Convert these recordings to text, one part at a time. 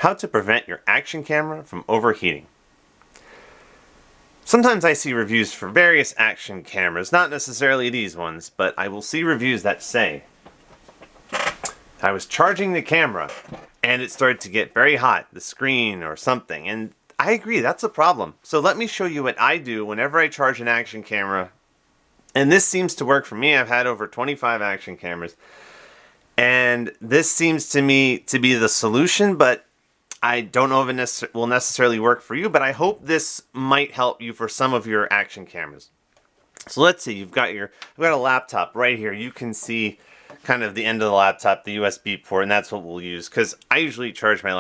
How to prevent your action camera from overheating. Sometimes I see reviews for various action cameras, not necessarily these ones, but I will see reviews that say, I was charging the camera and it started to get very hot, the screen or something, and I agree, that's a problem. So let me show you what I do whenever I charge an action camera, and this seems to work for me. I've had over 25 action cameras, and this seems to me to be the solution, but I don't know if it will necessarily work for you, but I hope this might help you for some of your action cameras. So let's see, I've got a laptop right here. You can see kind of the end of the laptop, the USB port, and that's what we'll use because I usually charge my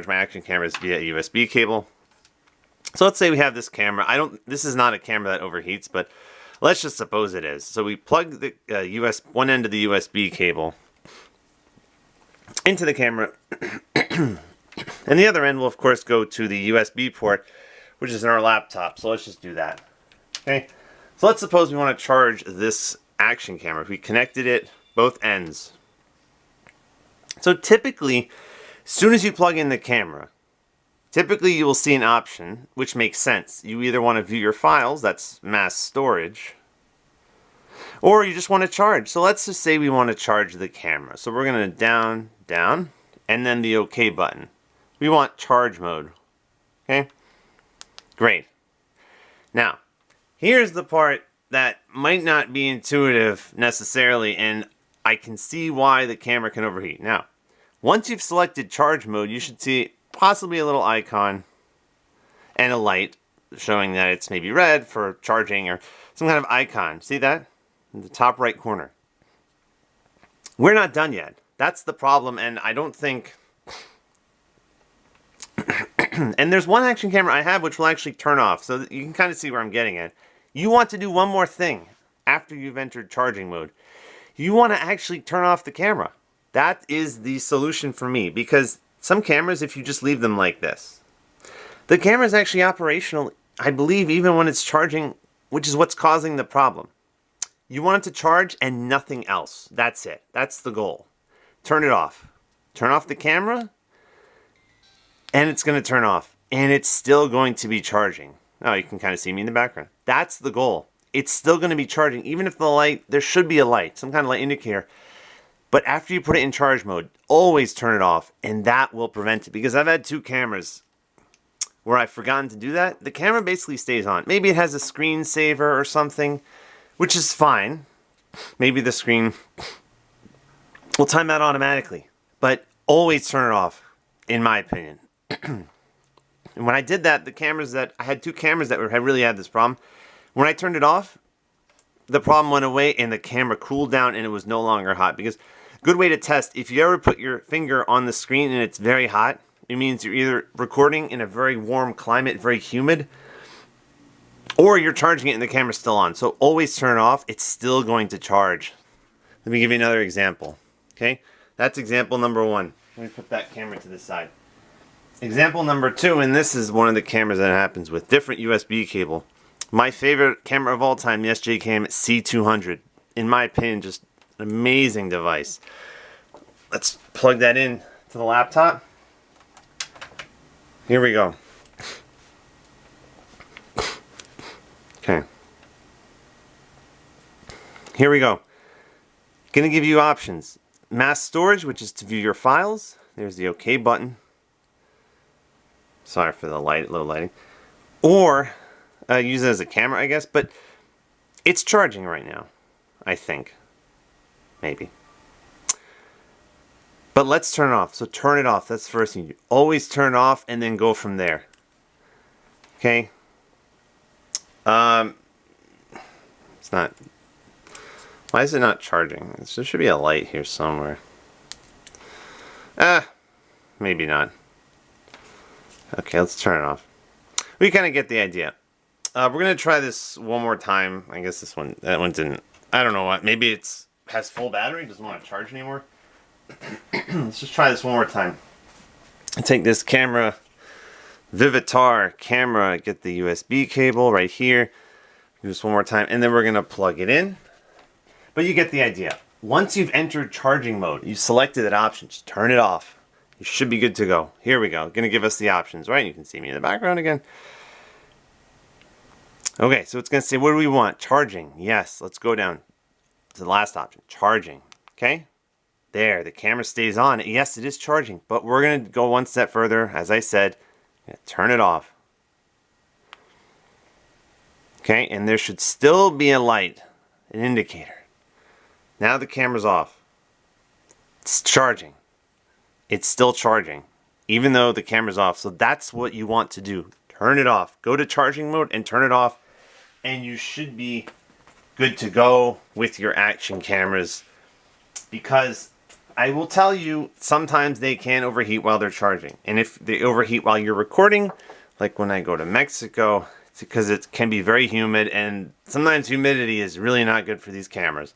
action cameras via a USB cable. So let's say we have this camera. This is not a camera that overheats, but let's just suppose it is. So we plug the one end of the USB cable into the camera. And the other end will, of course, go to the USB port, which is in our laptop. So let's just do that. Okay. So let's suppose we want to charge this action camera. If we connected it, both ends. So typically, as soon as you plug in the camera, typically you will see an option, which makes sense. You either want to view your files, that's mass storage, or you just want to charge. So let's just say we want to charge the camera. So we're going to down, and then the OK button. We want charge mode. Okay? Great. Now, here's the part that might not be intuitive necessarily, and I can see why the camera can overheat. Now, once you've selected charge mode, you should see possibly a little icon and a light showing that it's maybe red for charging or some kind of icon. See that? In the top right corner. We're not done yet. That's the problem, and I don't think... And there's one action camera I have which will actually turn off, so that you can kind of see where I'm getting at. You want to do one more thing after you've entered charging mode. You want to actually turn off the camera. That is the solution for me, because some cameras, if you just leave them like this, the camera is actually operational, I believe, even when it's charging, which is what's causing the problem. You want it to charge and nothing else. That's it. That's the goal. Turn it off. Turn off the camera, and it's going to turn off. And it's still going to be charging. Oh, you can kind of see me in the background. That's the goal. It's still going to be charging. Even if the light, there should be a light, some kind of light indicator. But after you put it in charge mode, always turn it off. And that will prevent it. Because I've had two cameras where I've forgotten to do that. The camera basically stays on. Maybe it has a screensaver or something, which is fine. Maybe the screen will time out automatically. But always turn it off, in my opinion. And when I did that, I had two cameras that really had this problem. When I turned it off, the problem went away and the camera cooled down and it was no longer hot. Because good way to test, if you ever put your finger on the screen and it's very hot, it means you're either recording in a very warm climate, very humid, or you're charging it and the camera's still on. So always turn it off. It's still going to charge. Let me give you another example. Okay, that's example number one. Let me put that camera to the side. Example number two, and this is one of the cameras that happens with different USB cable. My favorite camera of all time, the SJCam C200. In my opinion, just an amazing device. Let's plug that in to the laptop. Here we go. Okay. Here we go. Going to give you options. Mass storage, which is to view your files. There's the OK button. Sorry for the low lighting. Or use it as a camera, I guess. But it's charging right now, I think. Maybe. But let's turn it off. So turn it off. That's the first thing you do. Always turn it off and then go from there. Okay? It's not... Why is it not charging? There should be a light here somewhere. Maybe not. Okay, let's turn it off. We kind of get the idea. We're going to try this one more time. I guess that one didn't. I don't know what. Maybe it has full battery. Doesn't want to charge anymore. Let's just try this one more time. I take this camera, Vivitar camera, get the USB cable right here. Do this one more time, and then we're going to plug it in. But you get the idea. Once you've entered charging mode, you've selected that option, just turn it off. You should be good to go. Here we go. Going to give us the options, right? You can see me in the background again. Okay, so it's going to say, what do we want? Charging. Yes, let's go down to the last option. Charging. Okay? There, the camera stays on. Yes, it is charging, but we're going to go one step further. As I said, turn it off. Okay, and there should still be a light, an indicator. Now the camera's off. It's charging. It's still charging, even though the camera's off. So that's what you want to do. Turn it off. Go to charging mode and turn it off, and you should be good to go with your action cameras, because I will tell you, sometimes they can overheat while they're charging. And if they overheat while you're recording, like when I go to Mexico, it's because it can be very humid, and sometimes humidity is really not good for these cameras.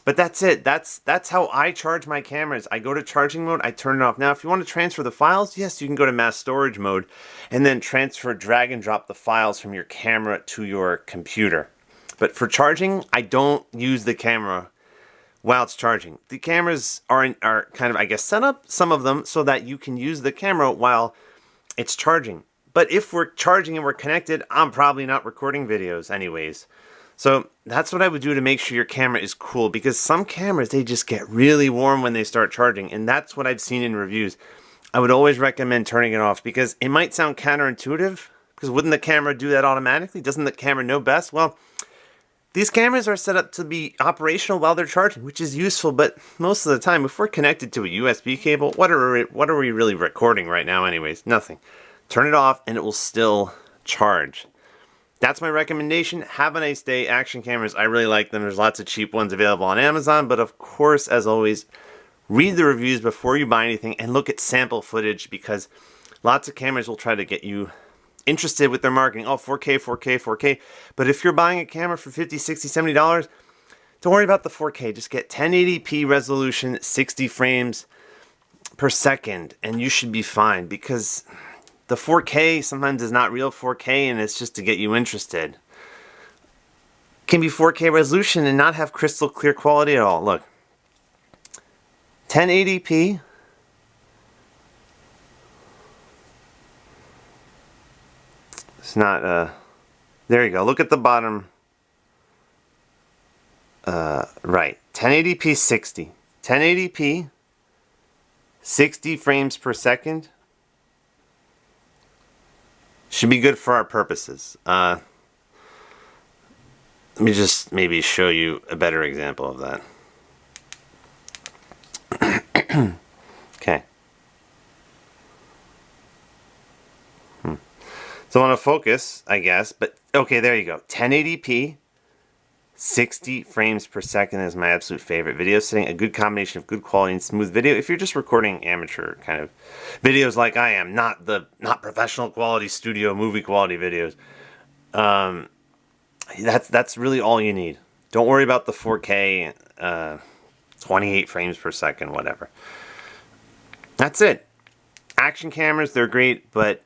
But that's it. That's how I charge my cameras. I go to charging mode, I turn it off. Now, if you want to transfer the files, yes, you can go to mass storage mode and then transfer, drag and drop the files from your camera to your computer. But for charging, I don't use the camera while it's charging. The cameras are kind of, I guess, set up, some of them, so that you can use the camera while it's charging. But if we're charging and we're connected, I'm probably not recording videos anyways. So that's what I would do to make sure your camera is cool, because some cameras, they just get really warm when they start charging, and that's what I've seen in reviews. I would always recommend turning it off, because it might sound counterintuitive, because wouldn't the camera do that automatically? Doesn't the camera know best? Well, these cameras are set up to be operational while they're charging, which is useful, but most of the time, if we're connected to a USB cable, what are we really recording right now anyways? Nothing. Turn it off and it will still charge. That's my recommendation. Have a nice day. Action cameras, I really like them. There's lots of cheap ones available on Amazon, but of course, as always, read the reviews before you buy anything and look at sample footage, because lots of cameras will try to get you interested with their marketing. Oh, 4K, 4K, 4K. But if you're buying a camera for $50, $60, $70, don't worry about the 4K. Just get 1080p resolution, 60 frames per second, and you should be fine, because the 4K sometimes is not real 4K, and it's just to get you interested. It can be 4K resolution and not have crystal clear quality at all. Look, 1080p. It's not, there you go. Look at the bottom. Right. 1080p 60. 1080p 60 frames per second. Should be good for our purposes. Let me just maybe show you a better example of that. Okay. So I want to focus, I guess, but okay, there you go. 1080p, 60 frames per second is my absolute favorite video setting. A good combination of good quality and smooth video. If you're just recording amateur kind of videos like I am, not professional quality studio movie quality videos, that's really all you need. Don't worry about the 4K, 28 frames per second, whatever. That's it. Action cameras, they're great, but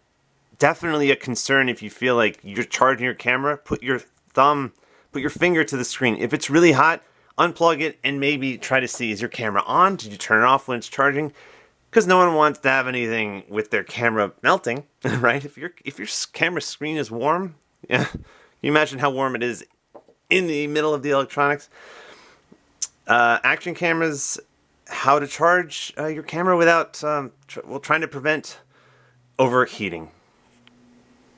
definitely a concern if you feel like you're charging your camera. Put your finger to the screen. If it's really hot, unplug it and maybe try to see, is your camera on? Did you turn it off when it's charging? Because no one wants to have anything with their camera melting, right? If your camera screen is warm, yeah, you imagine how warm it is in the middle of the electronics. Action cameras, how to charge your camera without trying to prevent overheating.